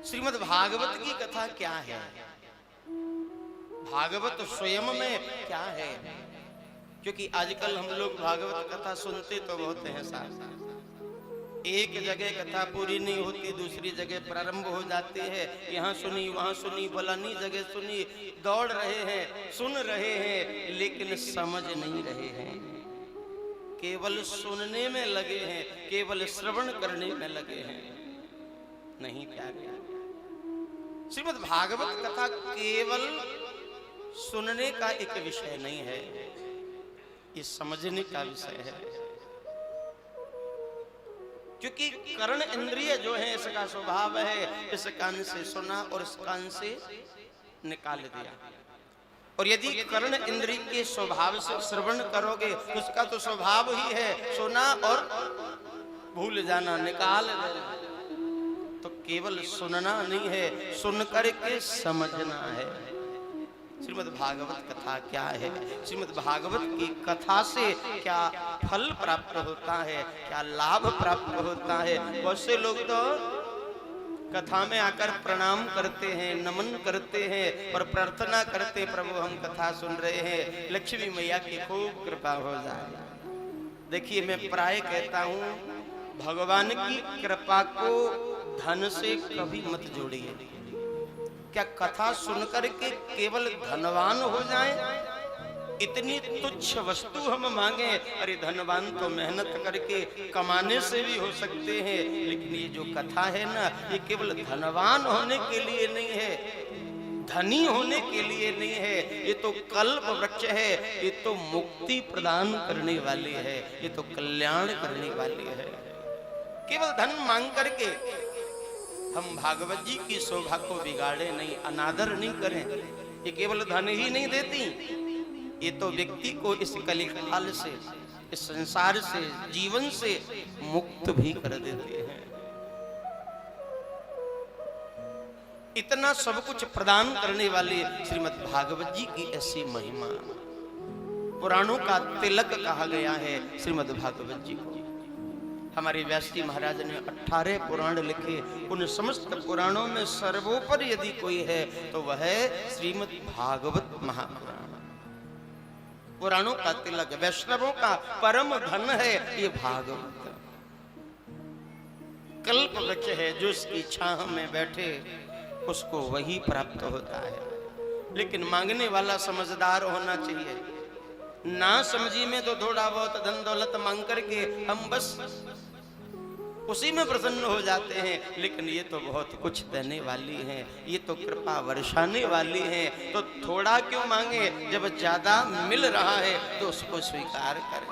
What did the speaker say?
श्रीमद् भागवत की कथा क्या है, भागवत स्वयं में क्या है? क्योंकि आजकल हम लोग भागवत कथा सुनते तो बहुत हैं साथ, एक जगह कथा पूरी नहीं होती, दूसरी जगह प्रारंभ हो जाती है, यहाँ सुनी वहां सुनी, फलानी जगह सुनी, दौड़ रहे हैं, सुन रहे हैं, लेकिन समझ नहीं रहे हैं, केवल सुनने में लगे हैं, केवल श्रवण करने में लगे हैं। नहीं प्यारे, श्रीमद् भागवत कथा केवल सुनने का एक विषय नहीं है, ये समझने का विषय है। क्योंकि कर्ण इंद्रिय जो है इसका स्वभाव है इस कान से सुना और इस कान से निकाल दिया, और यदि कर्ण इंद्रिय के स्वभाव से श्रवण करोगे उसका तो स्वभाव ही है सुना और भूल जाना, निकाल देना। तो केवल सुनना नहीं है, सुन करके समझना है। श्रीमद् भागवत कथा क्या है, श्रीमद् भागवत की कथा से क्या फल प्राप्त होता है, क्या लाभ प्राप्त होता है। बहुत से लोग तो कथा में आकर प्रणाम करते हैं, नमन करते हैं और प्रार्थना करते, प्रभु हम कथा सुन रहे हैं, लक्ष्मी मैया की खूब कृपा हो जाए। देखिए, मैं प्राय कहता हूँ, भगवान की कृपा को धन से कभी मत जोड़िए। क्या कथा सुनकर के केवल धनवान हो जाएं? इतनी तुच्छ वस्तु हम मांगे? अरे धनवान तो मेहनत करके कमाने से भी हो सकते हैं, लेकिन ये जो कथा है ना, ये केवल धनवान होने के लिए नहीं है, धनी होने के लिए नहीं है, ये तो कल्प वृक्ष है, ये तो मुक्ति प्रदान करने वाली है, ये तो कल्याण करने वाली है। केवल धन मांग करके हम भागवत जी की शोभा को बिगाड़े नहीं, अनादर नहीं करें। ये केवल धन ही नहीं देती, ये तो व्यक्ति को इस कलिकाल से, इस संसार से, जीवन से मुक्त भी कर देते हैं। इतना सब कुछ प्रदान करने वाले श्रीमद् भागवत जी की ऐसी महिमा, पुराणों का तिलक कहा गया है श्रीमद् भागवत जी को। हमारे व्यास जी महाराज ने 18 पुराण लिखे, उन समस्त पुराणों में सर्वोपरि यदि कोई है तो वह है श्रीमद् भागवत महापुराण। पुराणों का तिलक, वैष्णवों का परम धन है ये भागवत। कल्प वृक्ष है, जो इसकी छाह में बैठे उसको वही प्राप्त होता है। लेकिन मांगने वाला समझदार होना चाहिए। ना समझी में तो थोड़ा बहुत धन दौलत मांग करके हम बस उसी में प्रसन्न हो जाते हैं, लेकिन ये तो बहुत कुछ देने वाली है, ये तो कृपा वर्षाने वाली है। तो थोड़ा क्यों मांगे, जब ज्यादा मिल रहा है तो उसको स्वीकार करें।